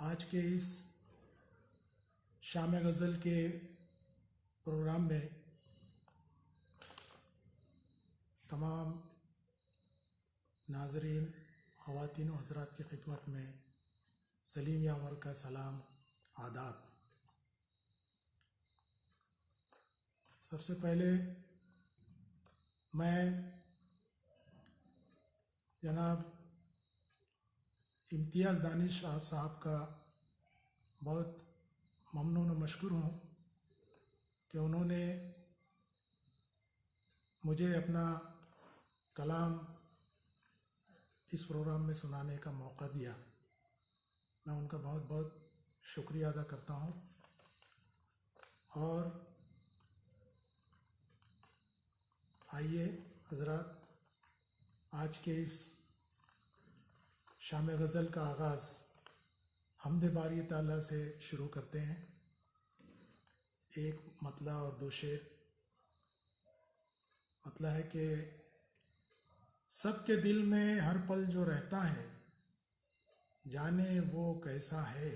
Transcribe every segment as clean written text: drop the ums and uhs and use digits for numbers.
आज के इस शाम गज़ल के प्रोग्राम में तमाम नाज़रीन ख़वातीन व हज़रात की खिदमत में सलीम यावर का सलाम आदाब। सबसे पहले मैं जनाब इम्तियाज़ दानिश साहब का बहुत ममनून व मशकूर हूँ कि उन्होंने मुझे अपना कलाम इस प्रोग्राम में सुनाने का मौका दिया। मैं उनका बहुत बहुत शुक्रिया अदा करता हूँ। और आइए हज़रात, आज के इस शाम गज़ल का आगाज़ हम्द बारी ताला से शुरू करते हैं। एक मतला और दो शेर। मतला है कि सबके दिल में हर पल जो रहता है, जाने वो कैसा है।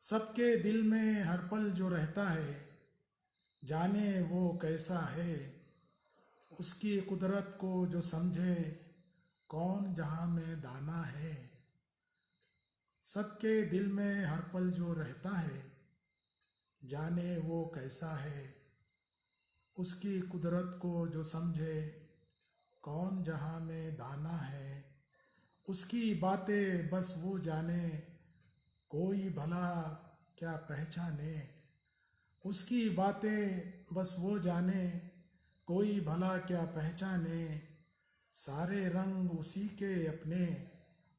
सबके दिल में हर पल जो रहता है, जाने वो कैसा है। उसकी कुदरत को जो समझे, कौन जहाँ में दाना है। सबके दिल में हर पल जो रहता है, जाने वो कैसा है। उसकी कुदरत को जो समझे, कौन जहाँ में दाना है। उसकी बातें बस वो जाने, कोई भला क्या पहचाने। उसकी बातें बस वो जाने, कोई भला क्या पहचाने। सारे रंग उसी के अपने,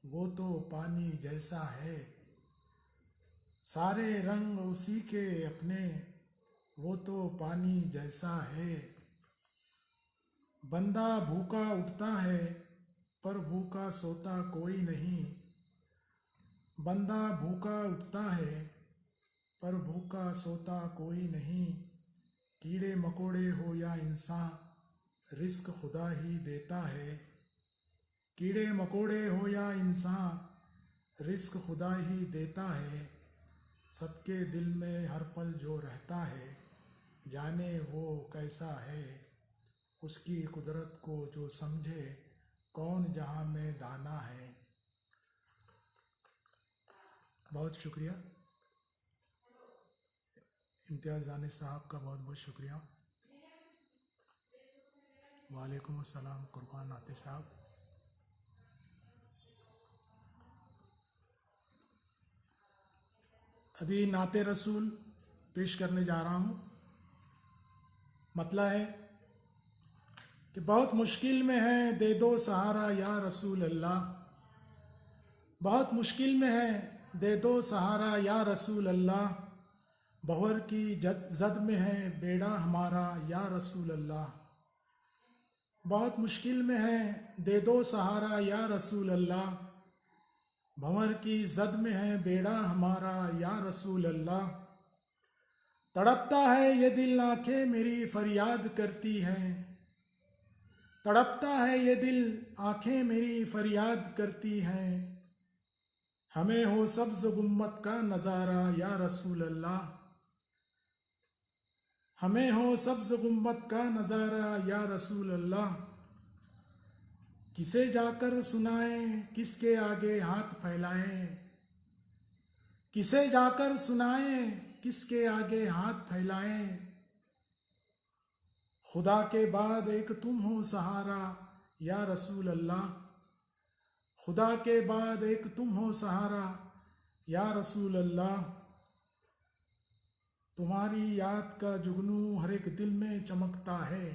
वो तो पानी जैसा है। सारे रंग उसी के अपने, वो तो पानी जैसा है। बंदा भूखा उठता है, पर भूखा सोता कोई नहीं। बंदा भूखा उठता है, पर भूखा सोता कोई नहीं। कीड़े मकोड़े हो या इंसान, रिस्क खुदा ही देता है। कीड़े मकोड़े हो या इंसान, रिस्क खुदा ही देता है। सबके दिल में हर पल जो रहता है, जाने वो कैसा है। उसकी कुदरत को जो समझे, कौन जहाँ में दाना है। बहुत शुक्रिया इम्तियाज़ दानिश साहब का, बहुत बहुत शुक्रिया। वालेकुम अस्सलाम कुर्बान आतिश साहब। अभी नाते रसूल पेश करने जा रहा हूँ। मतलब है कि बहुत मुश्किल में है, दे दो सहारा या रसूल अल्लाह। बहुत मुश्किल में है, दे दो सहारा या रसूल अल्लाह। भंवर की जद में है बेड़ा हमारा या रसूल अल्लाह। बहुत मुश्किल में है, दे दो सहारा या रसूल अल्लाह। भंवर की जद में है बेड़ा हमारा या रसूल अल्लाह। तड़पता है ये दिल, आंखें मेरी फरियाद करती हैं। तड़पता है ये दिल, आंखें मेरी फरियाद करती हैं। हमें हो सब्ज़ गुम्मत का नज़ारा या रसूल अल्लाह। हमें हो सब्ज़ गुम्मत का नज़ारा या रसूल अल्लाह। किसे जाकर सुनाएं, किसके आगे हाथ फैलाएं। किसे जाकर सुनाएं, किसके आगे हाथ फैलाएं। खुदा के बाद एक तुम हो सहारा या रसूल अल्लाह। खुदा के बाद एक तुम हो सहारा या रसूल अल्लाह। तुम्हारी याद का जुगनू हर एक दिल में चमकता है।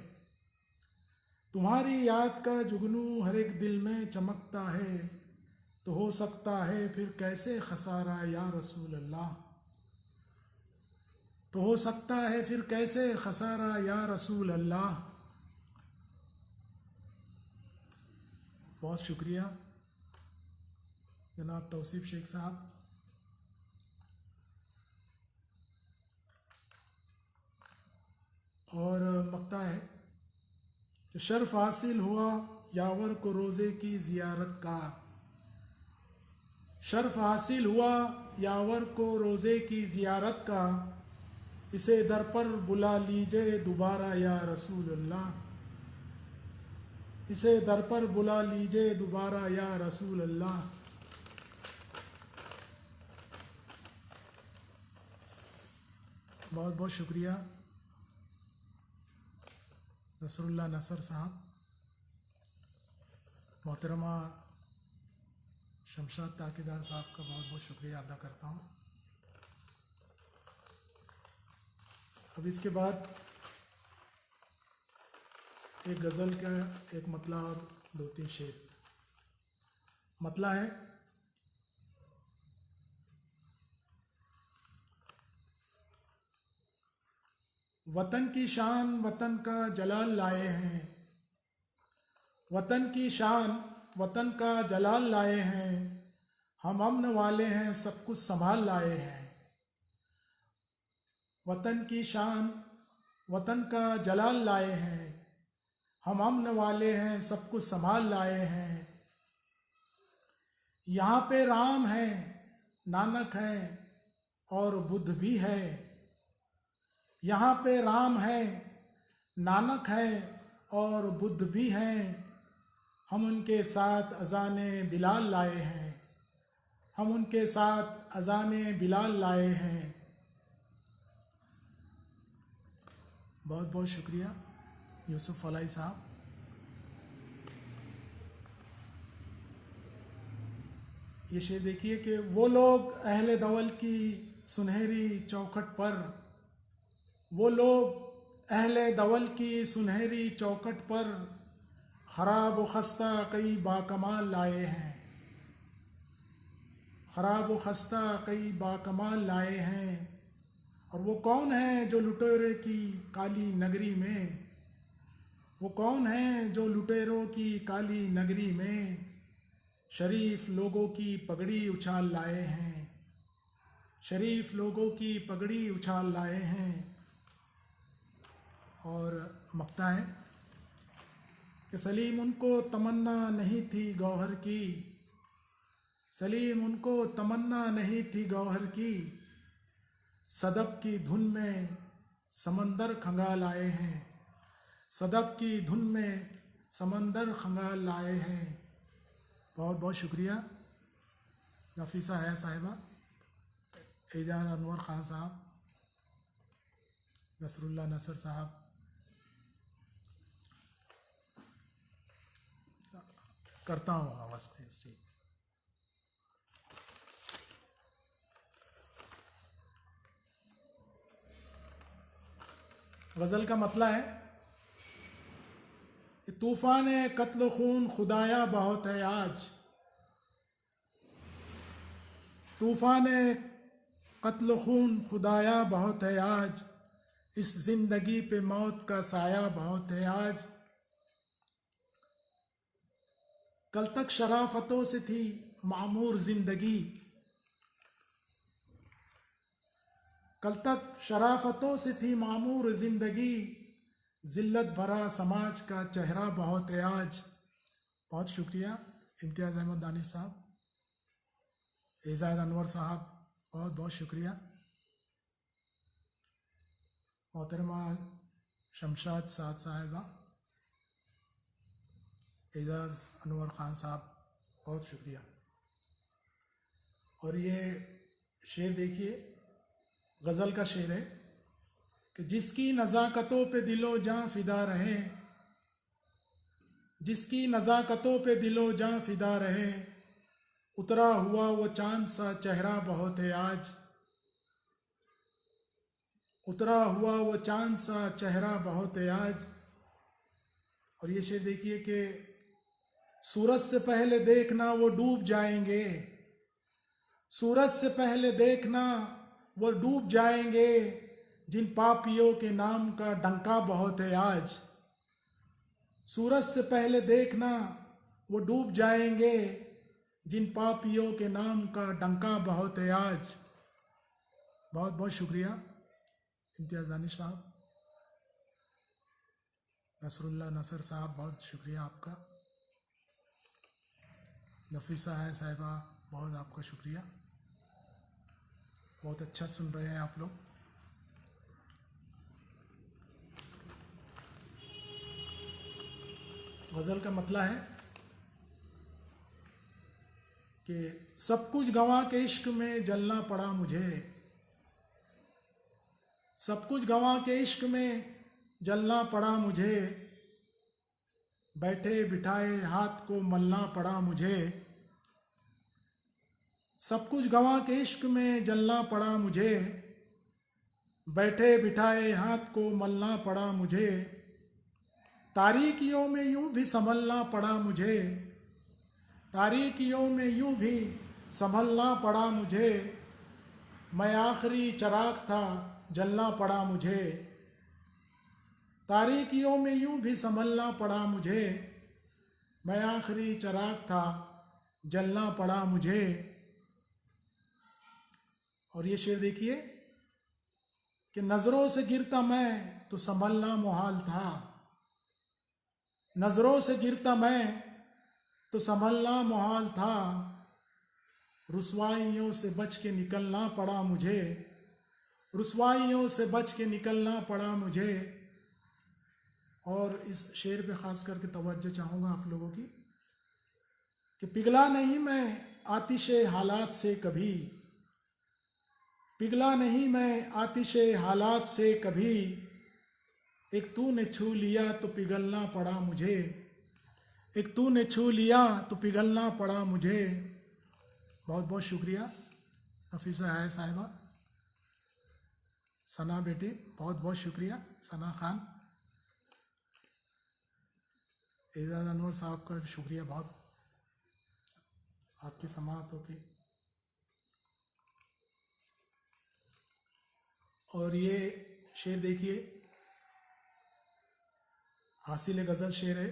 तुम्हारी याद का जुगनू हर एक दिल में चमकता है। तो हो सकता है फिर कैसे खसारा या रसूल अल्लाह। तो हो सकता है फिर कैसे खसारा या रसूल अल्लाह। बहुत शुक्रिया जनाब तौसीफ शेख साहब। और मकता है कि शर्फ हासिल हुआ यावर को रोज़े की ज़ियारत का। शर्फ हासिल हुआ यावर को रोज़े की ज़ियारत का, इसे दर पर बुला लीजिए दोबारा या रसूल अल्लाह, इसे दर पर बुला लीजिए दोबारा या रसूल अल्लाह। बहुत बहुत शुक्रिया नसरुल्लाह नसर साहब। मोहतरमा शमशाद ताकीदार साहब का बहुत बहुत शुक्रिया अदा करता हूँ। अब इसके बाद एक गज़ल का एक मतला और 2-3 शेर। मतला है, वतन की शान वतन का जलाल लाए हैं, वतन की शान वतन का जलाल लाए हैं, हम अमन वाले हैं सब कुछ संभाल लाए हैं। वतन की शान वतन का जलाल लाए हैं, हम अमन वाले हैं सब कुछ संभाल लाए हैं। यहाँ पे राम है, नानक है और बुद्ध भी है, यहाँ पे राम है, नानक है और बुद्ध भी हैं, हम उनके साथ अज़ाने बिलाल लाए हैं, हम उनके साथ अज़ाने बिलाल लाए हैं। बहुत बहुत शुक्रिया यूसुफ फलाई साहब। ये शेर देखिए कि वो लोग अहले दवल की सुनहरी चौखट पर, वो लोग अहले दवल की सुनहरी चौखट पर ख़राब व खस्ता कई बाकमाल लाए हैं, ख़राब व खस्ता कई बाकमाल लाए हैं। और वो कौन है जो लुटेरे की काली नगरी में, वो कौन है जो लुटेरों की काली नगरी में शरीफ लोगों की पगड़ी उछाल लाए हैं, शरीफ लोगों की पगड़ी उछाल लाए हैं। और मक्ता है कि सलीम उनको तमन्ना नहीं थी गौहर की, सलीम उनको तमन्ना नहीं थी गौहर की, सदब की धुन में समंदर खंगाल आए हैं, सदब की धुन में समंदर खंगाल लाए हैं। बहुत बहुत शुक्रिया नफीसा है साहिबा, एजान अनवर ख़ान साहब, नसरुल्लाह नसर साहब, करता हूँ आवाज़ को स्ट्रीम। गज़ल का मतला है कि तूफ़ान कत्ल खून खुदाया बहुत है आज, तूफ़ान कत्ल खून खुदाया बहुत है आज, इस ज़िंदगी पे मौत का साया बहुत है आज। कल तक शराफतों से थी मामूर ज़िंदगी, कल तक शराफतों से थी मामूर ज़िंदगी, ज़िल्लत भरा समाज का चेहरा बहुत है आज। बहुत शुक्रिया इम्तियाज़ अहमद दानिश साहब, एजाज अनवर साहब, बहुत बहुत शुक्रिया। मोहतरमा शमशाद साद साहिबा, एजाज अनवर ख़ान साहब, बहुत शुक्रिया। और ये शेर देखिए, गज़ल का शेर है कि जिसकी नज़ाकतों पे दिलो जां फ़िदा रहे, जिसकी नज़ाकतों पे दिलो जां फ़िदा रहे, उतरा हुआ वो चांद सा चेहरा बहुत है आज, उतरा हुआ वो चांद सा चेहरा बहुत है आज। और ये शेर देखिए कि सूरज से पहले देखना वो डूब जाएंगे, सूरज से पहले देखना वो डूब जाएंगे, जिन पापियों के नाम का डंका बहुत है आज, सूरज से पहले देखना वो डूब जाएंगे, जिन पापियों के नाम का डंका बहुत है आज। बहुत बहुत शुक्रिया इम्तियाज़ दानिश साहब, नसरुल्लाह नसर साहब, बहुत शुक्रिया आपका। नफीसा है साहिबा, बहुत आपका शुक्रिया, बहुत अच्छा सुन रहे हैं आप लोग। गज़ल का मतला है कि सब कुछ गंवा के इश्क में जलना पड़ा मुझे, सब कुछ गंवा के इश्क में जलना पड़ा मुझे, बैठे बिठाए हाथ को मलना पड़ा मुझे, सब कुछ गंवा के इश्क में जलना पड़ा मुझे, बैठे बिठाए हाथ को मलना पड़ा मुझे, तारीकियों में यूं भी संभलना पड़ा मुझे, तारीकियों में यूं भी संभलना पड़ा मुझे, मैं आखिरी चिराग था जलना पड़ा मुझे, तारीकियों में यूं भी संभलना पड़ा मुझे, मैं आखिरी चिराग था जलना पड़ा मुझे। और ये शेर देखिए कि नजरों से गिरता मैं तो संभलना मुहाल था, नजरों से गिरता मैं तो संभलना मुहाल था, रुसवाइयों से बच के निकलना पड़ा मुझे, रुसवाइयों से बच के निकलना पड़ा मुझे। और इस शेर पे ख़ास करके तवज्जो चाहूँगा आप लोगों की कि पिघला नहीं मैं आतिशे हालात से कभी, पिघला नहीं मैं आतिशे हालात से कभी, एक तूने छू लिया तो पिघलना पड़ा मुझे, एक तूने छू लिया तो पिघलना पड़ा मुझे। बहुत बहुत शुक्रिया नफीसा है साहिबा, सना बेटे बहुत बहुत शुक्रिया, सना खान, एजाज अनवर साहब का भी शुक्रिया बहुत, आपकी समाअतों की। और ये शेर देखिए, हासिल गज़ल शेर है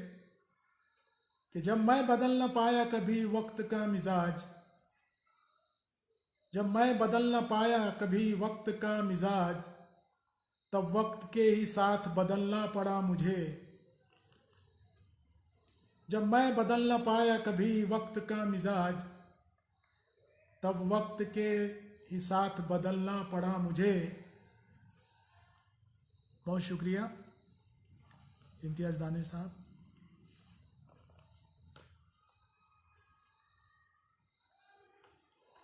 कि जब मैं बदल न पाया कभी वक्त का मिजाज, जब मैं बदल न पाया कभी वक्त का मिजाज, तब वक्त के ही साथ बदलना पड़ा मुझे, जब मैं बदल न पाया कभी वक्त का मिजाज, तब वक्त के ही साथ बदलना पड़ा मुझे। बहुत शुक्रिया इम्तियाज़ दानिश साहब।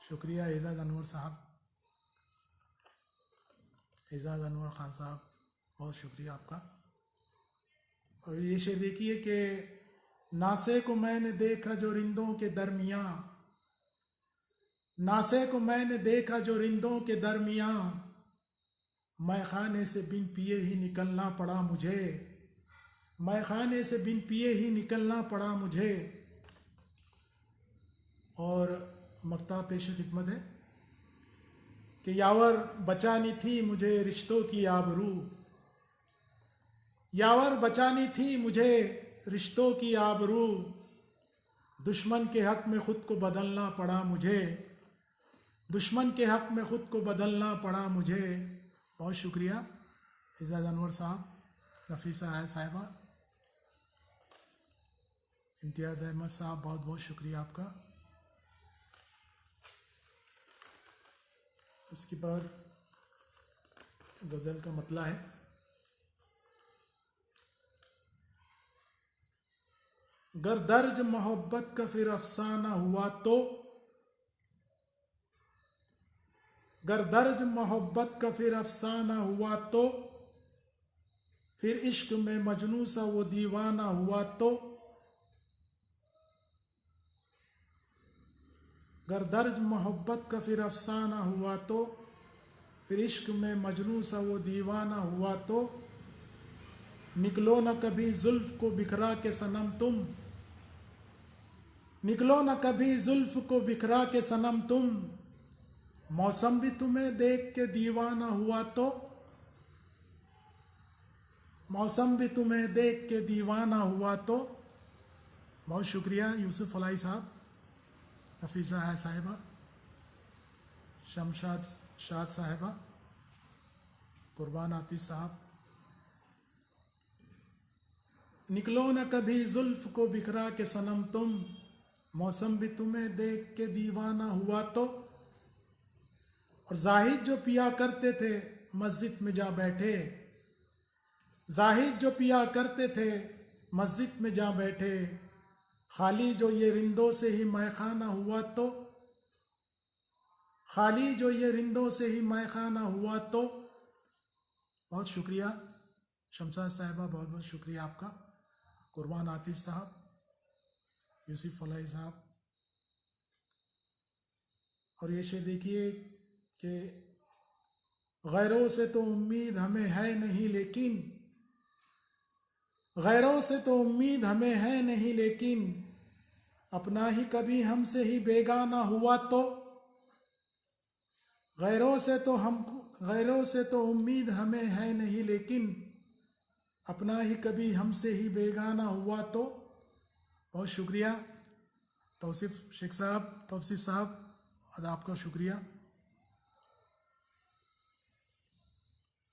शुक्रिया एजाज अनवर साहब, एजाज अनवर ख़ान साहब, बहुत शुक्रिया आपका। और ये शेर देखिए कि नासे को मैंने देखा जो रिंदों के दरमियाँ, नासे को मैंने देखा जो रिंदों के दरमियाँ, मैं खाने से बिन पिए ही निकलना पड़ा मुझे, मैं खाने से बिन पिए ही निकलना पड़ा मुझे। और मक्ता पेश खिदमत है कि यावर बचानी थी मुझे रिश्तों की आबरू, यावर बचानी थी मुझे रिश्तों की आबरू, दुश्मन के हक में ख़ुद को बदलना पड़ा मुझे, दुश्मन के हक में ख़ुद को बदलना पड़ा मुझे। बहुत शुक्रिया एजाज अनवर साहब, नफीसा है साहिबा, इम्तियाज़ अहमद साहब, बहुत बहुत शुक्रिया आपका। उसके बाद गज़ल का मतला है, गर दर्ज मोहब्बत का फिर अफसाना हुआ तो, गर दर्ज मोहब्बत का फिर अफसाना हुआ तो, फिर इश्क में मजनू सा वो दीवाना हुआ तो, गर दर्ज मोहब्बत का फिर अफसाना हुआ तो, फिर इश्क में मजनू सा वो दीवाना हुआ तो, निकलो न कभी जुल्फ को बिखरा के सनम तुम, निकलो न कभी जुल्फ को बिखरा के सनम तुम, मौसम भी तुम्हें देख के दीवाना हुआ तो, मौसम भी तुम्हें देख के दीवाना हुआ तो। बहुत शुक्रिया यूसुफ फलाई साहब, नफीसा है साहिबा, शमशाद शाद साहिबा, कुर्बान आतिश साहब। निकलो न कभी जुल्फ को बिखरा के सनम तुम, मौसम भी तुम्हें देख के दीवाना हुआ तो। और जाहिद जो पिया करते थे मस्जिद में जा बैठे, जाहिद जो पिया करते थे मस्जिद में जा बैठे, खाली जो ये रिंदों से ही मैखाना हुआ तो, खाली जो ये रिंदों से ही मैखाना हुआ तो। बहुत शुक्रिया शमशाद साहिबा, बहुत बहुत शुक्रिया आपका। कुर्बान आतिश साहब, यूसुफ फलाई साहब। और ये शेर देखिए कि गैरों से तो उम्मीद हमें है नहीं लेकिन, गैरों से तो उम्मीद हमें है नहीं लेकिन, अपना ही कभी हमसे ही बेगाना हुआ तो। गैरों से तो उम्मीद हमें है नहीं लेकिन, अपना ही कभी हमसे ही बेगाना हुआ तो। बहुत शुक्रिया तौसीफ शेख साहब, तौसीफ साहब, आपका शुक्रिया।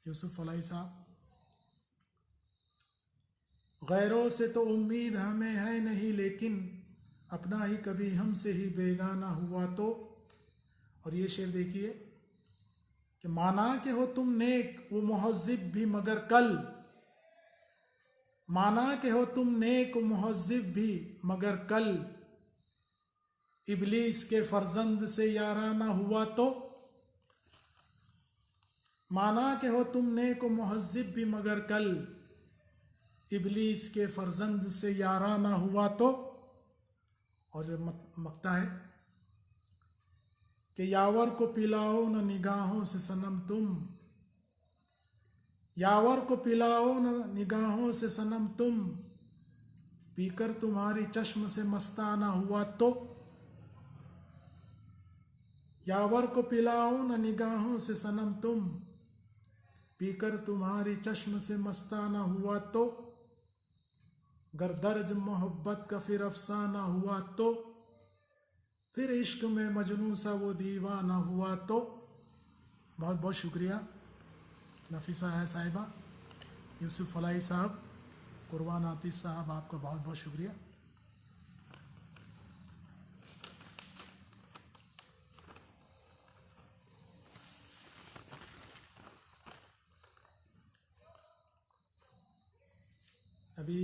यूसुफ फलाई साहब, गैरों से तो उम्मीद हमें है नहीं लेकिन, अपना ही कभी हमसे ही बेगाना हुआ तो। और ये शेर देखिए कि माना के हो तुम नेक वो मुहज्जिब भी मगर कल, माना के हो तुम नेक मुहज्जिब भी मगर कल, इब्लीस के फर्जंद से याराना हुआ तो। माना के हो तुम नेक मुहज्जिब भी मगर कल, इब्लीस के फर्जंद से याराना हुआ तो। और मकता है कि यावर को पिलाओ न निगाहों से सनम तुम, यावर को पिलाओ न निगाहों से सनम तुम, पीकर तुम्हारी चश्म से मस्ताना हुआ तो। यावर को पिलाओ न निगाहों से सनम तुम, पीकर तुम्हारी चश्म से मस्ताना हुआ तो। गर दर्ज मोहब्बत का फिर अफसाना हुआ तो, फिर इश्क में मजनू सा वो दीवाना हुआ तो। बहुत बहुत शुक्रिया नफीसा है साहिबा, यूसुफ फलाई साहब, कुर्बान आतिश साहब, आपका बहुत बहुत शुक्रिया। अभी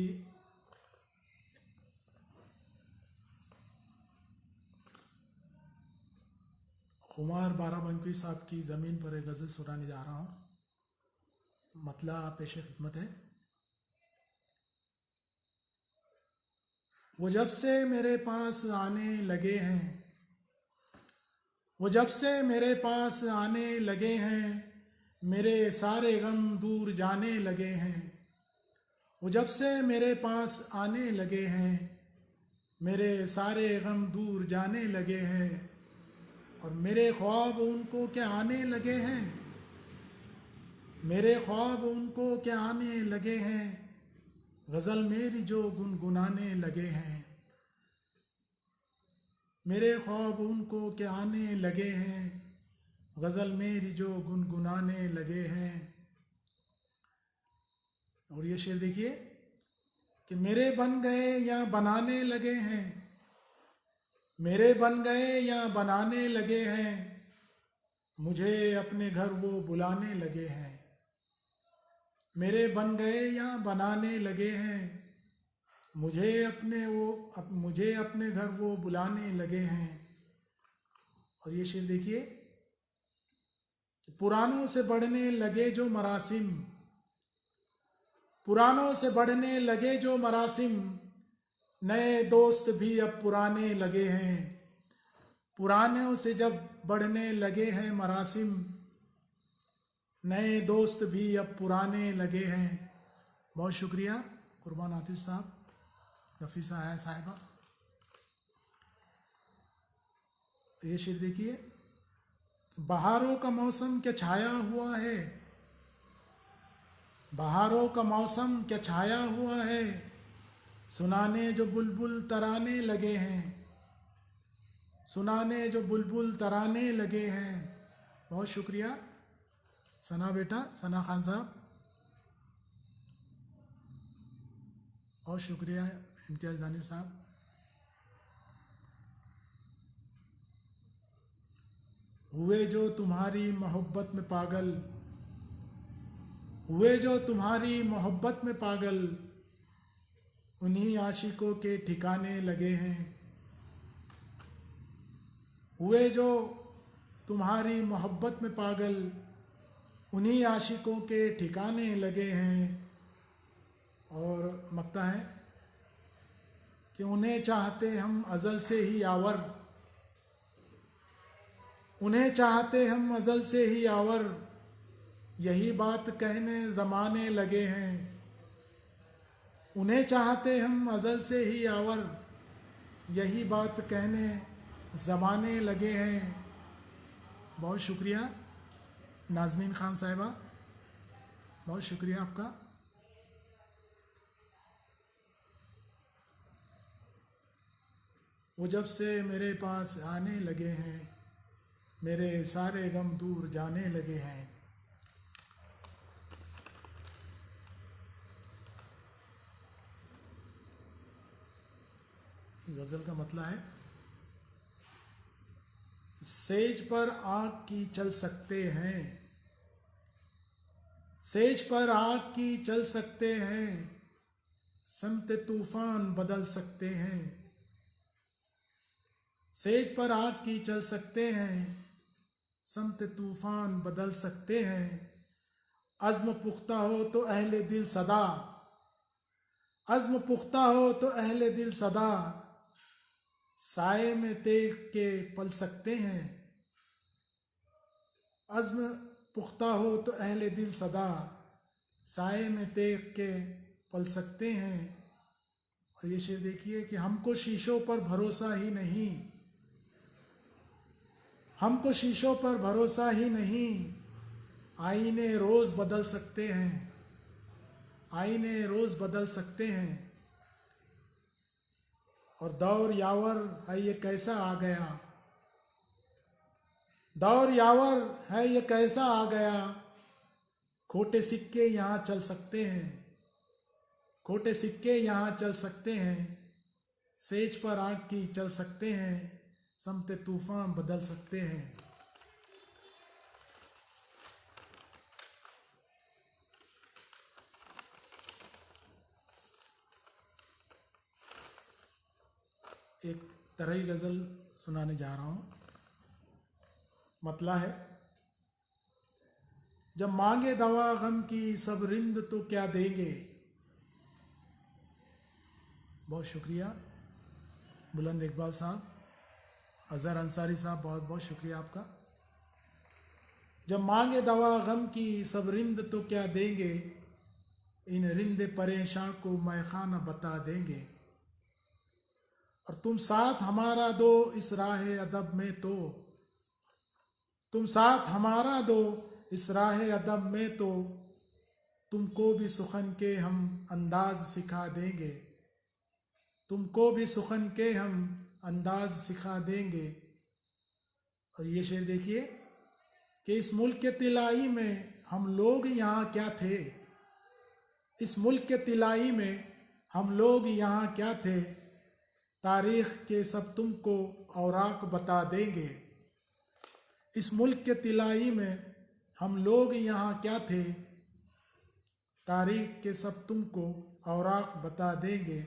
खुमार बाराबंकी साहब की ज़मीन पर एक गज़ल सुनाने जा रहा हूँ। मतला पेश खिदमत है। वो जब से मेरे पास आने लगे हैं, वो जब से मेरे पास आने लगे हैं, मेरे सारे गम दूर जाने लगे हैं। वो जब से मेरे पास आने लगे हैं, मेरे सारे गम दूर जाने लगे हैं। और मेरे ख्वाब उनको क्या आने लगे हैं, मेरे ख्वाब उनको क्या आने लगे हैं, गज़ल मेरी जो गुनगुनाने लगे हैं। मेरे ख्वाब उनको क्या आने लगे हैं, गज़ल मेरी जो गुनगुनाने लगे हैं। और ये शेर देखिए कि मेरे बन गए या बनाने लगे हैं, मेरे बन गए या बनाने लगे हैं, मुझे अपने घर वो बुलाने लगे हैं। मेरे बन गए या बनाने लगे हैं, मुझे अपने घर वो बुलाने लगे हैं। और ये शेर देखिए, पुरानों से बढ़ने लगे जो मरासिम, पुरानों से बढ़ने लगे जो मरासिम, नए दोस्त भी अब पुराने लगे हैं। पुरानों से जब बढ़ने लगे हैं मरासिम, नए दोस्त भी अब पुराने लगे हैं। बहुत शुक्रिया कुर्बान आतिश साहब, नफीसा है साहिबा। ये शेर देखिए, बहारों का मौसम क्या छाया हुआ है, बहारों का मौसम क्या छाया हुआ है, सुनाने जो बुलबुल तराने लगे हैं, सुनाने जो बुलबुल तराने लगे हैं। बहुत शुक्रिया सना बेटा, सना खान साहब, बहुत शुक्रिया इम्तियाज़ दानिश साहब। हुए जो तुम्हारी मोहब्बत में पागल, हुए जो तुम्हारी मोहब्बत में पागल, उन्हीं आशिकों के ठिकाने लगे हैं। हुए जो तुम्हारी मोहब्बत में पागल, उन्हीं आशिकों के ठिकाने लगे हैं। और मकता है कि उन्हें चाहते हम अज़ल से ही आवर, उन्हें चाहते हम अज़ल से ही आवर, यही बात कहने ज़माने लगे हैं। उन्हें चाहते हम अज़ल से ही आवर, यही बात कहने ज़माने लगे हैं। बहुत शुक्रिया नाज़नीन खान साहिबा, बहुत शुक्रिया आपका। वो जब से मेरे पास आने लगे हैं, मेरे सारे गम दूर जाने लगे हैं। गज़ल का मतलब है, सेज पर आग की चल सकते हैं, सेज पर आग की चल सकते हैं, समत तूफान बदल सकते हैं। सेज पर आग की चल सकते हैं, समत तूफान बदल सकते हैं। अज़्म पुख्ता हो तो अहले दिल सदा, अज़्म पुख्ता हो तो अहले दिल सदा, साए में तेग के पल सकते हैं। अज़्म पुख्ता हो तो अहले दिल सदा, साए में तेग के पल सकते हैं। और ये शेर देखिए कि हमको शीशों पर भरोसा ही नहीं, हमको शीशों पर भरोसा ही नहीं, आईने रोज़ बदल सकते हैं, आईने रोज़ बदल सकते हैं। और दौर यावर है ये कैसा आ गया, दौर यावर है ये कैसा आ गया, खोटे सिक्के यहाँ चल सकते हैं, खोटे सिक्के यहाँ चल सकते हैं। सेज पर आग की चल सकते हैं, समते तूफान बदल सकते हैं। एक तरही गज़ल सुनाने जा रहा हूँ। मतला है, जब मांगे दवा गम की सब रिंद तो क्या देंगे। बहुत शुक्रिया बुलंद इकबाल साहब, अज़हर अंसारी साहब, बहुत बहुत शुक्रिया आपका। जब मांगे दवा गम की सब रिंद तो क्या देंगे, इन रिंद परेशान को मैखाना बता देंगे। और तुम साथ हमारा दो इस राह अदब में तो, तुम साथ हमारा दो इस राह अदब में तो, तुमको भी सुखन के हम अंदाज सिखा देंगे, तुमको भी सुखन के हम अंदाज सिखा देंगे। और ये शेर देखिए कि इस मुल्क के तिलाई में हम लोग यहाँ क्या थे, इस मुल्क के तिलाई में हम लोग यहाँ क्या थे, तारीख़ के सब तुमको औराक बता देंगे। इस मुल्क के तिलाई में हम लोग यहाँ क्या थे, तारीख़ के सब तुमको औराक बता देंगे।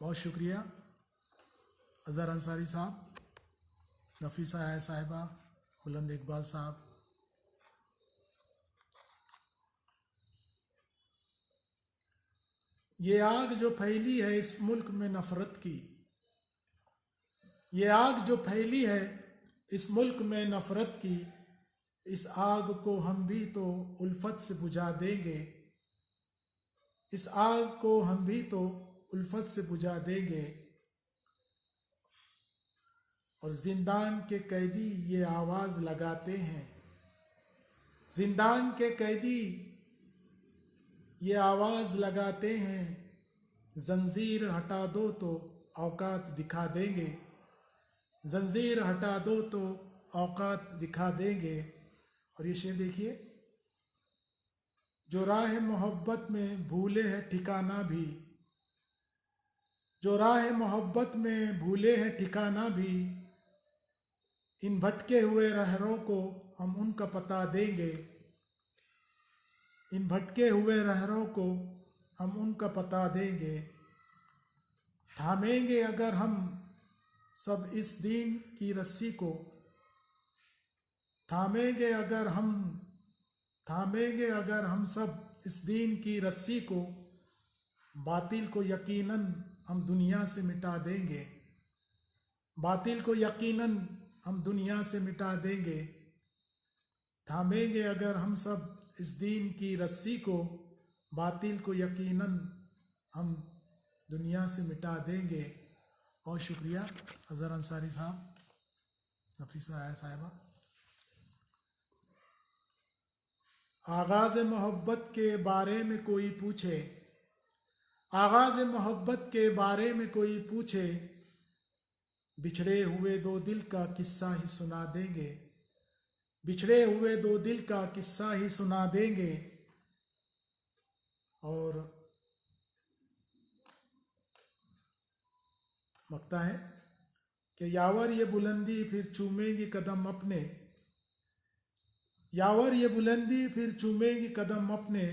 बहुत शुक्रिया अज़हर अंसारी साहब, नफीसा है साहिबा, बुलंद इकबाल साहब। ये आग जो फैली है इस मुल्क में नफ़रत की, ये आग जो फैली है इस मुल्क में नफ़रत की, इस आग को हम भी तो उल्फत से बुझा देंगे, इस आग को हम भी तो उल्फत से बुझा देंगे। और जिंदान के कैदी ये आवाज़ लगाते हैं, जिंदान के कैदी ये आवाज़ लगाते हैं, जंजीर हटा दो तो औकात दिखा देंगे, जंजीर हटा दो तो औकात दिखा देंगे। और ये शेर देखिए, जो राह मोहब्बत में भूले है ठिकाना भी, जो राह मोहब्बत में भूले है ठिकाना भी, इन भटके हुए रहरों को हम उनका पता देंगे, इन भटके हुए रहरों को हम उनका पता देंगे। थामेंगे अगर हम सब इस दीन की रस्सी को, थामेंगे अगर हम सब इस दीन की रस्सी को, बातिल को यकीनन हम दुनिया से मिटा देंगे, बातिल को यकीनन हम दुनिया से मिटा देंगे। थामेंगे अगर हम सब इस दीन की रस्सी को, बातिल को यकीनन हम दुनिया से मिटा देंगे। और शुक्रिया अज़हर अंसारी साहब, नफीसा आया साहिबा। आगाज़ मोहब्बत के बारे में कोई पूछे, आगाज़ मोहब्बत के बारे में कोई पूछे, बिछड़े हुए दो दिल का किस्सा ही सुना देंगे, बिछड़े हुए दो दिल का किस्सा ही सुना देंगे। और मकता है कि यावर ये बुलंदी फिर चूमेंगी कदम अपने, यावर ये बुलंदी फिर चूमेंगी कदम अपने,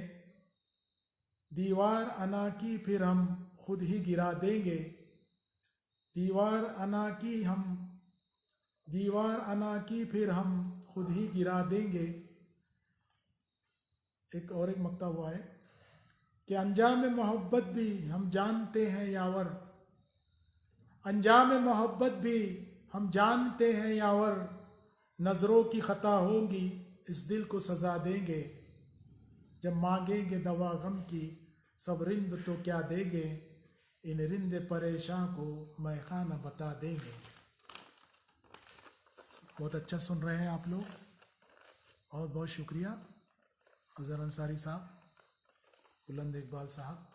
दीवार अना की फिर हम खुद ही गिरा देंगे, दीवार अना की फिर हम खुद ही गिरा देंगे। एक और एक मकता हुआ है कि अंजाम मोहब्बत भी हम जानते हैं यावर, अंजाम मोहब्बत भी हम जानते हैं यावर, नज़रों की ख़ता होगी इस दिल को सज़ा देंगे, जब मांगेंगे दवा गम की सब रिंद तो क्या देंगे, इन रिंद परेशान को मैं खाना बता देंगे। बहुत अच्छा सुन रहे हैं आप लोग, और बहुत शुक्रिया अज़हर अंसारी साहब, बुलंद इकबाल साहब।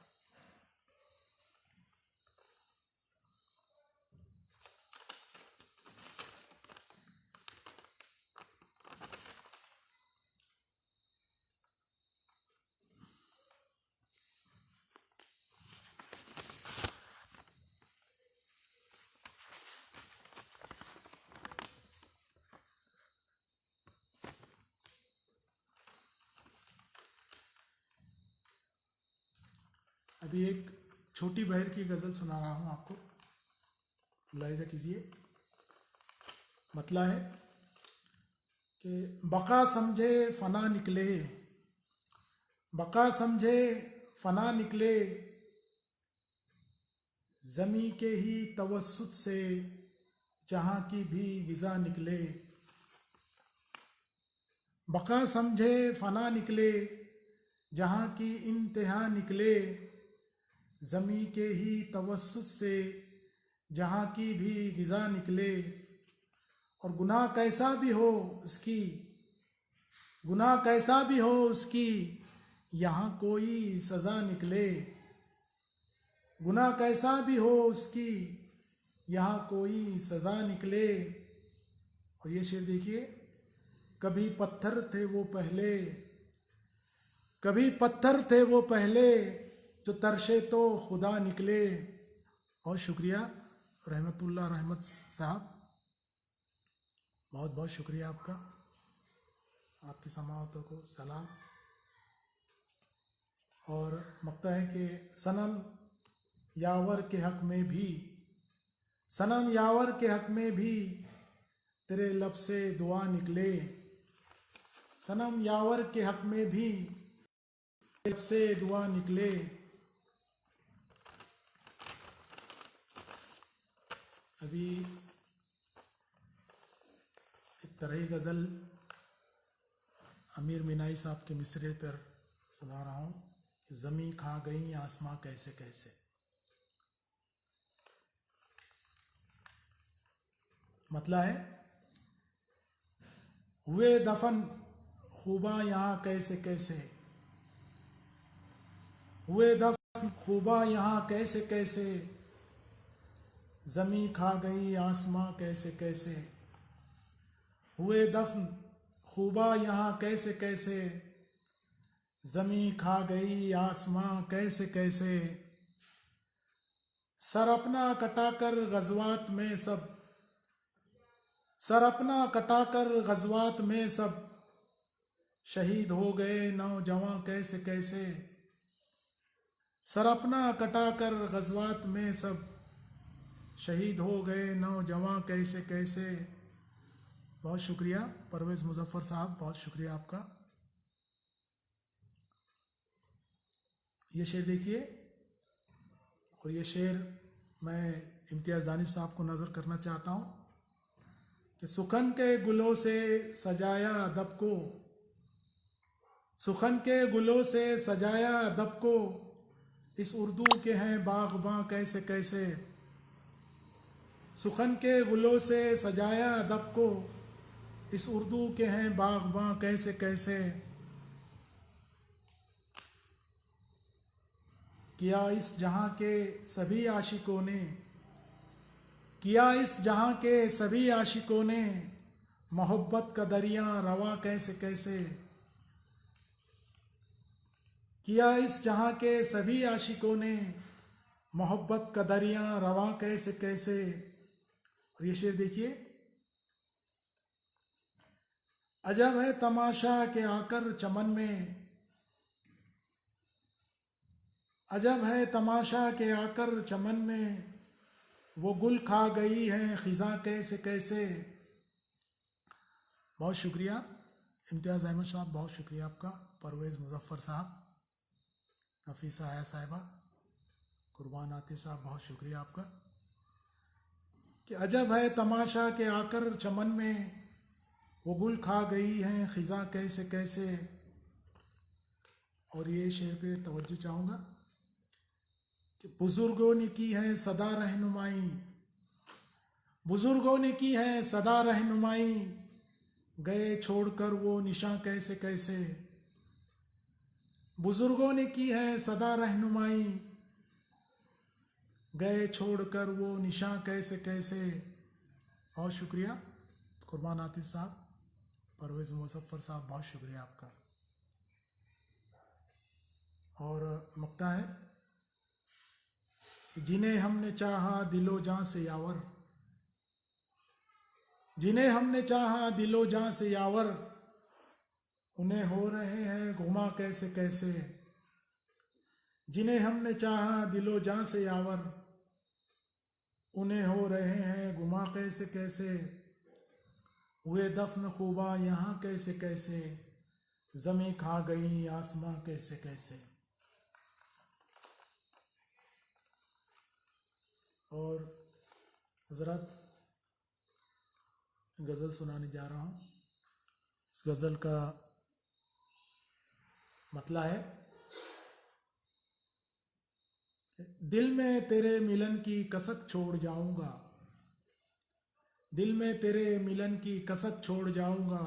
अभी एक छोटी बहर की गज़ल सुना रहा हूँ आपको, मुलाहिज़ा कीजिए। मतला है कि बका समझे फना निकले, बका समझे फना निकले, ज़मी के ही तवस्सुत से जहाँ की भी गिज़ा निकले, बका समझे फना निकले, जहाँ की इंतहा निकले, ज़मी के ही तवस्सुत से जहाँ की भी गिज़ा निकले। और गुनाह कैसा भी हो उसकी, गुनाह कैसा भी हो उसकी, यहाँ कोई सज़ा निकले, गुनाह कैसा भी हो उसकी, यहाँ कोई सज़ा निकले। और ये शेर देखिए, कभी पत्थर थे वो पहले, कभी पत्थर थे वो पहले, जो तरशे तो खुदा निकले। और शुक्रिया रहमतुल्लाह रहमत साहब, बहुत बहुत शुक्रिया आपका, आपकी समाअतों को सलाम। और मकता है कि सनम यावर के हक़ में भी, सनम यावर के हक़ में भी तेरे लब से दुआ निकले, सनम यावर के हक़ में भी लब से दुआ निकले। अभी एक तरह गज़ल अमीर मिनाई साहब के मिसरे पर सुना रहा हूँ। ज़मी खा गई आसमां कैसे कैसे। मतलब है, हुए दफन खूबा यहाँ कैसे कैसे, हुए दफन खूबा यहाँ कैसे कैसे, ज़मी खा गई आसमां कैसे कैसे, हुए दफन खूबा यहाँ कैसे कैसे, ज़मी खा गई आसमां कैसे कैसे। सर अपना कटाकर गज़वात में सब, सर अपना कटाकर गज़वात में सब शहीद हो गए नौजवां कैसे कैसे। सर अपना कटाकर गज़वात में सब शहीद हो गए नौजवां कैसे कैसे। बहुत शुक्रिया परवेज़ मुज़फ़्फ़र साहब, बहुत शुक्रिया आपका। ये शेर देखिए, और ये शेर मैं इम्तियाज़ दानिश साहब को नज़र करना चाहता हूँ कि सुखन के गुलों से सजाया अदब को, सुखन के गुलों से सजाया अदब को, इस उर्दू के हैं बाग़बां कैसे कैसे। सुखन के गुलों से सजाया अदब को, इस उर्दू के हैं बाग़बां कैसे कैसे। किया इस जहाँ के सभी आशिकों ने, किया इस जहाँ के सभी आशिकों ने, मोहब्बत का दरिया रवा कैसे कैसे। किया इस जहाँ के सभी आशिकों ने, मोहब्बत का दरिया रवा कैसे कैसे। और ये शेर देखिए, अजब है तमाशा के आकर चमन में, अजब है तमाशा के आकर चमन में, वो गुल खा गई है खिज़ां कैसे कैसे। बहुत शुक्रिया इम्तियाज़ अहमद साहब, बहुत शुक्रिया आपका। परवेज़ मुज़फ़्फ़र साहब, नफीसा आया साहिबा, कुर्बान आते साहब, बहुत शुक्रिया आपका। कि अजब है तमाशा के आकर चमन में, वो गुल खा गई हैं खिज़ां कैसे कैसे। और ये शेर पे तवज्जो चाहूँगा कि बुज़ुर्गों ने की है सदा रहनुमाई, बुज़ुर्गों ने की है सदा रहनुमाई, गए छोड़कर वो निशां कैसे कैसे। बुज़ुर्गों ने की है सदा रहनुमाई, गए छोड़कर वो निशां कैसे कैसे। बहुत शुक्रिया कुर्बान आतिफ साहब, परवेज़ मुज़फ़्फ़र साहब, बहुत शुक्रिया आपका। और मक्ता है, जिन्हें हमने चाहा दिलो जान से यावर, जिन्हें हमने चाहा दिलो जान से यावर, उन्हें हो रहे हैं गुमा कैसे कैसे। जिन्हें हमने चाहा दिलो जान से यावर, उन्हें हो रहे हैं गुमा कैसे कैसे। हुए दफन खूबा यहाँ कैसे कैसे, ज़मीं खा गई आसमां कैसे कैसे। और हज़रत गज़ल सुनाने जा रहा हूँ। इस गज़ल का मतलब है, दिल में तेरे मिलन की कसक छोड़ जाऊंगा, दिल में तेरे मिलन की कसक छोड़ जाऊंगा,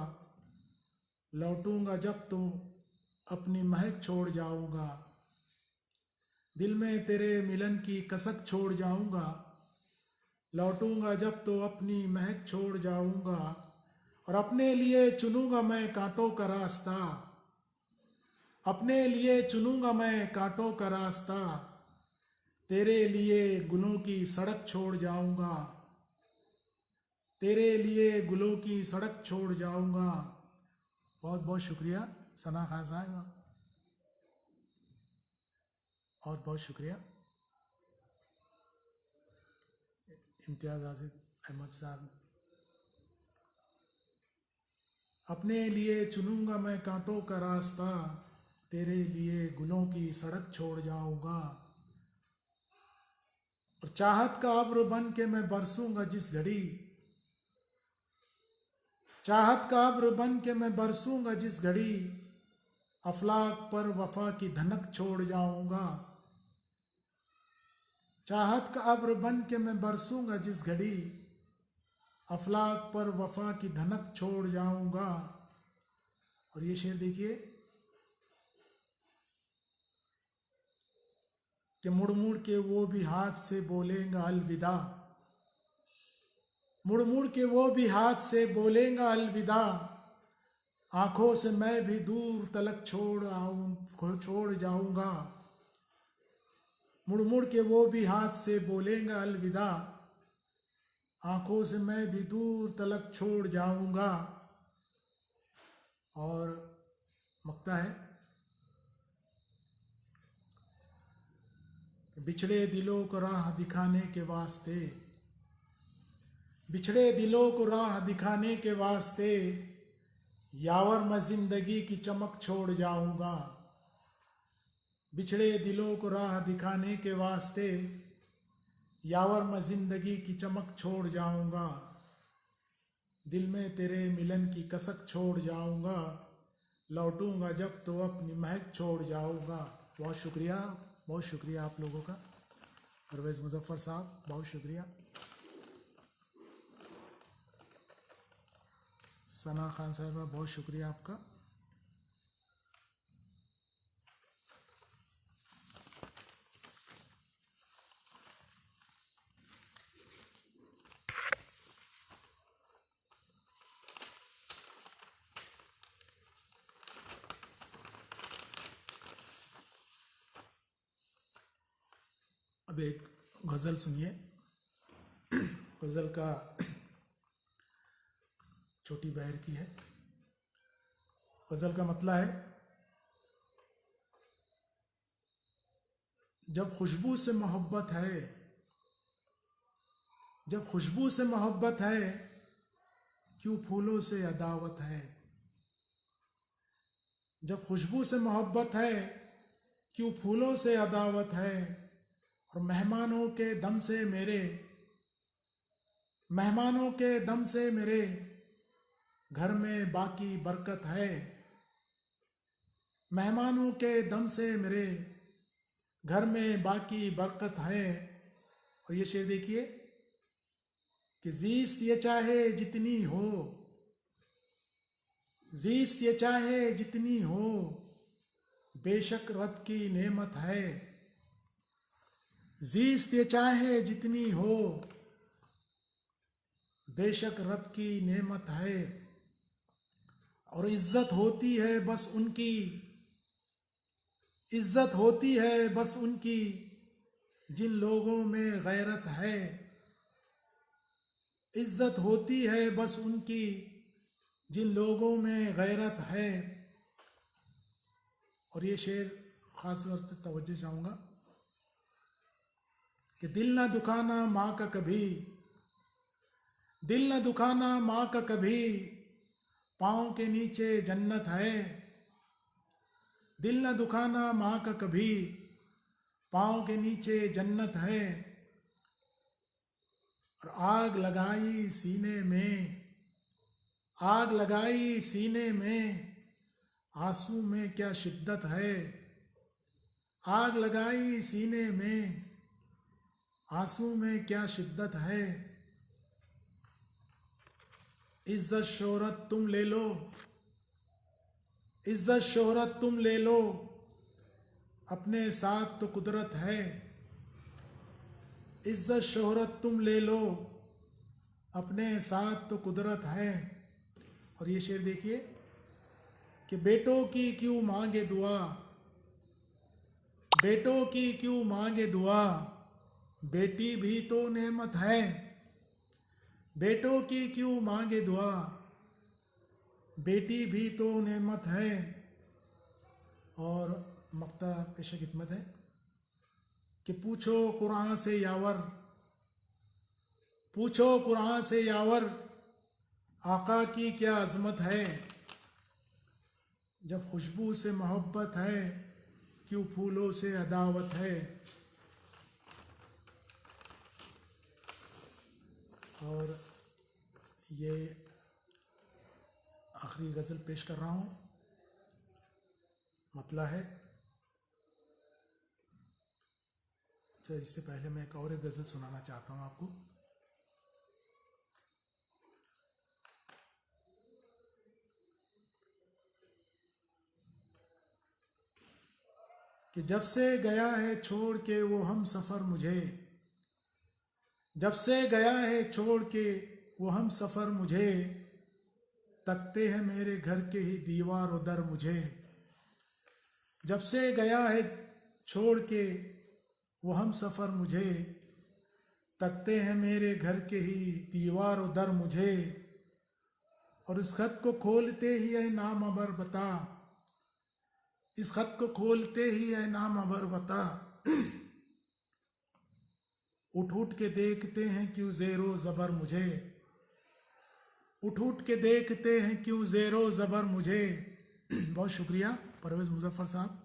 लौटूंगा जब तो अपनी महक छोड़ जाऊंगा। दिल में तेरे मिलन की कसक छोड़ जाऊंगा, लौटूंगा जब तो अपनी महक छोड़ जाऊंगा। और अपने लिए चुनूंगा मैं कांटों का रास्ता, अपने लिए चुनूंगा मैं कांटों का रास्ता, तेरे लिए गुलों की सड़क छोड़ जाऊंगा, तेरे लिए गुलों की सड़क छोड़ जाऊंगा। बहुत बहुत शुक्रिया सना खान साहब, बहुत बहुत शुक्रिया इम्तियाज़ अहमद साहब। अपने लिए चुनूंगा मैं कांटों का रास्ता, तेरे लिए गुलों की सड़क छोड़ जाऊंगा। और चाहत का अब्र बन के मैं बरसूंगा जिस घड़ी, चाहत का अब्र बन के मैं बरसूंगा जिस घड़ी, अफलाक पर वफा की धनक छोड़ जाऊंगा। चाहत का अब्र बन के मैं बरसूंगा जिस घड़ी, अफलाक पर वफा की धनक छोड़ जाऊंगा। और ये शेर देखिए कि मुड़ मुड़ के वो भी हाथ से बोलेगा अलविदा, मुड़ मुड़ के वो भी हाथ से बोलेगा अलविदा, आंखों से मैं भी दूर तलक छोड़ जाऊंगा। मुड़ मुड़ के वो भी हाथ से बोलेगा अलविदा, आंखों से मैं भी दूर तलक छोड़ जाऊंगा। और मक्ता है, बिछड़े दिलों को राह दिखाने के वास्ते, बिछड़े दिलों को राह दिखाने के वास्ते, यावर मैं जिंदगी की चमक छोड़ जाऊंगा। बिछड़े दिलों को राह दिखाने के वास्ते, यावर मैं जिंदगी की चमक छोड़ जाऊंगा। दिल में तेरे मिलन की कसक छोड़ जाऊंगा। लौटूंगा जब तो अपनी महक छोड़ जाऊंगा। बहुत शुक्रिया आप लोगों का। परवेज़ मुजफ्फर साहब, बहुत शुक्रिया। सना खान साहिबा, बहुत शुक्रिया आपका। अब एक गज़ल सुनिए। गज़ल का छोटी बहर की है। गज़ल का मतलब है, जब खुशबू से मोहब्बत है, जब खुशबू से मोहब्बत है, क्यों फूलों से अदावत है। जब खुशबू से मोहब्बत है, क्यों फूलों से अदावत है। और मेहमानों के दम से मेरे, मेहमानों के दम से मेरे घर में बाकी बरकत है। मेहमानों के दम से मेरे घर में बाकी बरकत है। और ये शेर देखिए कि ज़ीस्त ये चाहे जितनी हो, ज़ीस्त ये चाहे जितनी हो, बेशक रब की नेमत है। ज़ीस्त ये चाहे जितनी हो, बेशक रब की नेमत है। और इज्जत होती है बस उनकी, इज्जत होती है बस उनकी, जिन लोगों में गैरत है। इज्जत होती है बस उनकी, जिन लोगों में गैरत है। और ये शेर खास तौर से तवज्जो चाहूँगा कि दिल ना दुखाना माँ का कभी, दिल न दुखाना माँ का कभी, पाँव के नीचे जन्नत है। दिल न दुखाना माँ का कभी, पाँव के नीचे जन्नत है। और आग लगाई सीने में, आग लगाई सीने में, आंसू में क्या शिद्दत है। आग लगाई सीने में, आंसू में क्या शिद्दत है। इज्जत शोहरत तुम ले लो, इज्जत शोहरत तुम ले लो, अपने साथ तो कुदरत है। इज्जत शोहरत तुम ले लो, अपने साथ तो कुदरत है। और ये शेर देखिए कि बेटों की क्यों मांगे दुआ, बेटों की क्यों मांगे दुआ, बेटी भी तो नेमत है। बेटों की क्यों मांगे दुआ, बेटी भी तो नेमत है। और मक्ता पेश खिदमत है कि पूछो कुरान से यावर, पूछो कुरान से यावर, आका की क्या अजमत है। जब खुशबू से मोहब्बत है, क्यों फूलों से अदावत है। और ये आखिरी गज़ल पेश कर रहा हूँ। मतलब है, तो इससे पहले मैं एक और एक गज़ल सुनाना चाहता हूँ आपको। कि जब से गया है छोड़ के वो हम सफ़र मुझे, जब से गया है छोड़ के वो हम सफ़र मुझे, तकते हैं मेरे घर के ही दीवार और दर मुझे। जब से गया है छोड़ के वो हम सफ़र मुझे, तकते हैं मेरे घर के ही दीवार उधर मुझे, और इस खत को खोलते ही है नाम अबर बता, इस खत को खोलते ही है नाम अबर बता, उठ उठ के देखते हैं क्यों ज़ेरो ज़बर मुझे, उठ उठ के देखते हैं क्यों ज़ेरो ज़बर मुझे। बहुत शुक्रिया परवेज़ मुजफ्फर साहब,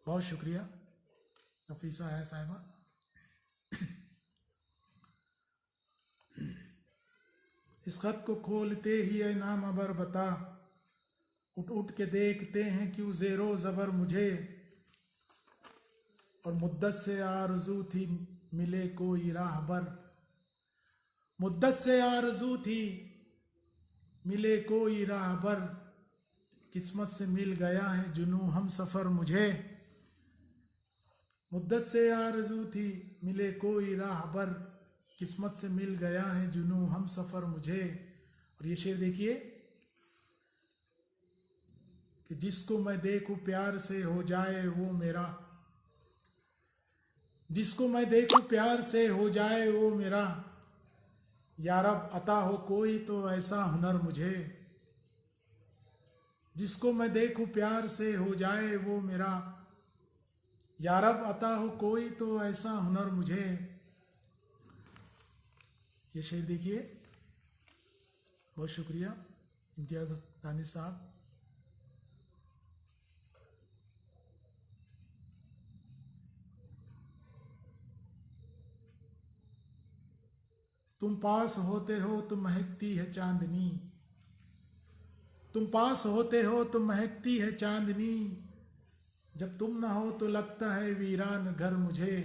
बहुत शुक्रिया नफीसा है साहिबा। इस खत को खोलते ही है नाम अबर बता, उठ उठ के देखते हैं क्यों ज़ेरो ज़बर मुझे, और मुद्दत से आरज़ू थी मिले कोई राहबर, मुद्दत से आरज़ू थी मिले कोई राहबर, किस्मत से मिल गया है जुनू हम सफ़र मुझे, मुद्दत से आरज़ू थी मिले कोई राहबर, किस्मत से मिल गया है जुनू हम सफ़र मुझे। और ये शेर देखिए कि जिसको मैं देखूं प्यार से हो जाए वो मेरा, जिसको मैं देखूं प्यार से हो जाए वो मेरा, या रब अता हो कोई तो ऐसा हुनर मुझे, जिसको मैं देखूं प्यार से हो जाए वो मेरा, या रब अता हो कोई तो ऐसा हुनर मुझे। ये शेर देखिए, बहुत शुक्रिया इम्तियाज़ दानिश साहब। तुम पास होते हो तो महकती है चांदनी, तुम पास होते हो तो महकती है चांदनी, जब तुम ना हो तो लगता है वीरान घर मुझे,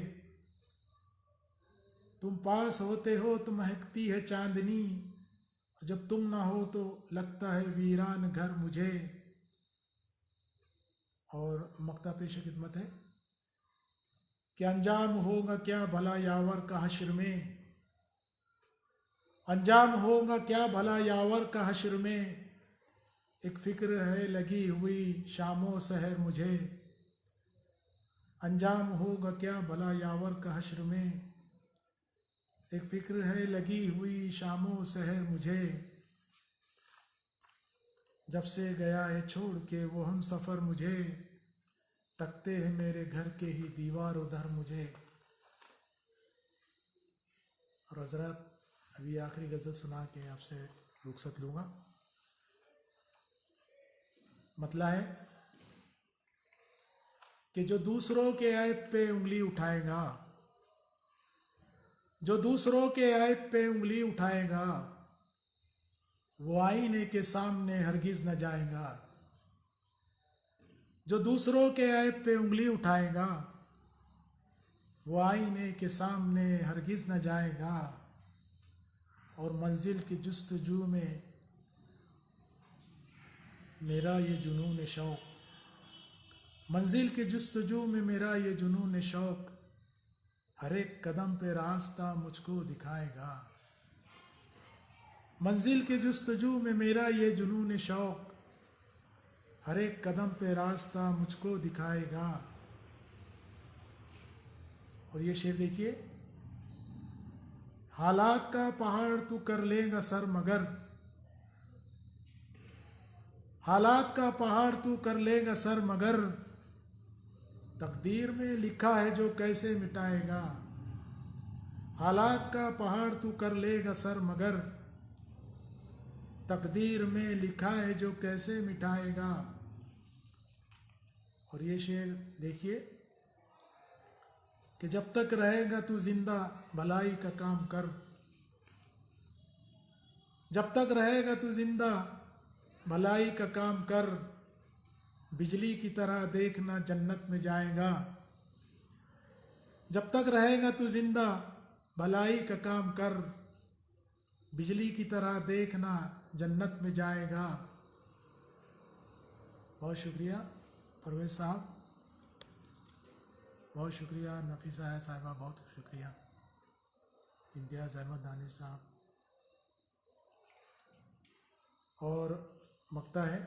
तुम पास होते हो तो महकती है चांदनी, जब तुम ना हो तो लगता है वीरान घर मुझे। और मक्ता पेश खिदमत है कि अंजाम होगा क्या भला यावर का हश्र में, अंजाम होगा क्या भला यावर का हश्र में, एक फिक्र है लगी हुई शामो सहर मुझे, अंजाम होगा क्या भला यावर का हश्र में, एक फिक्र है लगी हुई शामो सहर मुझे, जब से गया है छोड़ के वो हम सफ़र मुझे, तकते हैं मेरे घर के ही दीवार उधर मुझे। और हज़रत अभी आखिरी गज़ल सुना के आपसे रुखसत लूँगा। मतलब है कि जो दूसरों के ऐब पे उंगली उठाएगा, जो दूसरों के ऐब पे उंगली उठाएगा, वो आईने के सामने हरगिज़ न जाएगा, जो दूसरों के ऐब पे उंगली उठाएगा, वो आईने के सामने हरगिज़ न जाएगा, और मंजिल की जुस्तजू में मेरा ये जुनून शौक़, मंजिल की जुस्तजू में मेरा ये जुनून शौक़, हर एक कदम पे रास्ता मुझको दिखाएगा, मंजिल की जुस्तजू में मेरा ये जुनून शौक़, हर एक कदम पे रास्ता मुझको दिखाएगा। और ये शेर देखिए, हालात का पहाड़ तू कर लेगा सर मगर, हालात का पहाड़ तू कर लेगा सर मगर, तकदीर में लिखा है जो कैसे मिटाएगा, हालात का पहाड़ तू कर लेगा सर मगर, तकदीर में लिखा है जो कैसे मिटाएगा। और ये शेर देखिए कि जब तक रहेगा तू जिंदा भलाई का काम कर, जब तक रहेगा तू जिंदा भलाई का काम कर, बिजली की तरह देखना जन्नत में जाएगा, जब तक रहेगा तू जिंदा भलाई का काम कर, बिजली की तरह देखना जन्नत में जाएगा। बहुत शुक्रिया परवेज साहब, बहुत शुक्रिया नफीसा है साहिबा, बहुत शुक्रिया इम्तियाज़ अहमद दानिश साहब। और मक्ता है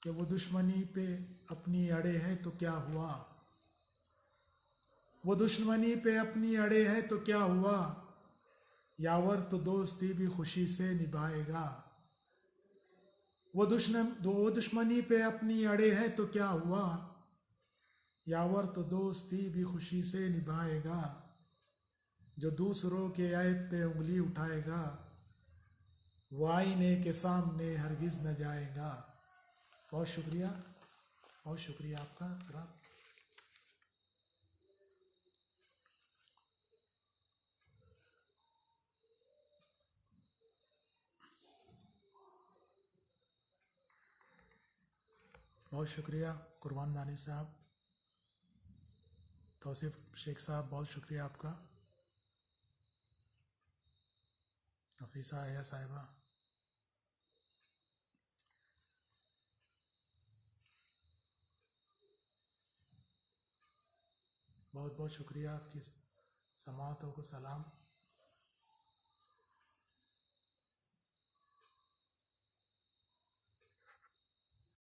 कि वो दुश्मनी पे अपनी अड़े हैं तो क्या हुआ, वो दुश्मनी पे अपनी अड़े है तो क्या हुआ, यावर तो दोस्ती भी खुशी से निभाएगा। वो दुश्मनी पे अपनी अड़े है तो क्या हुआ, यावर तो दोस्ती भी खुशी से निभाएगा। जो दूसरों के ऐब पे उंगली उठाएगा, वो आईने के सामने हरगिज न जाएगा। बहुत शुक्रिया आपका। बहुत शुक्रिया कुर्बान दानी साहब, तौसीफ शेख साहब, बहुत शुक्रिया आपका। नफीसा आया साहिबा, बहुत बहुत शुक्रिया आपकी समाअतों को सलाम।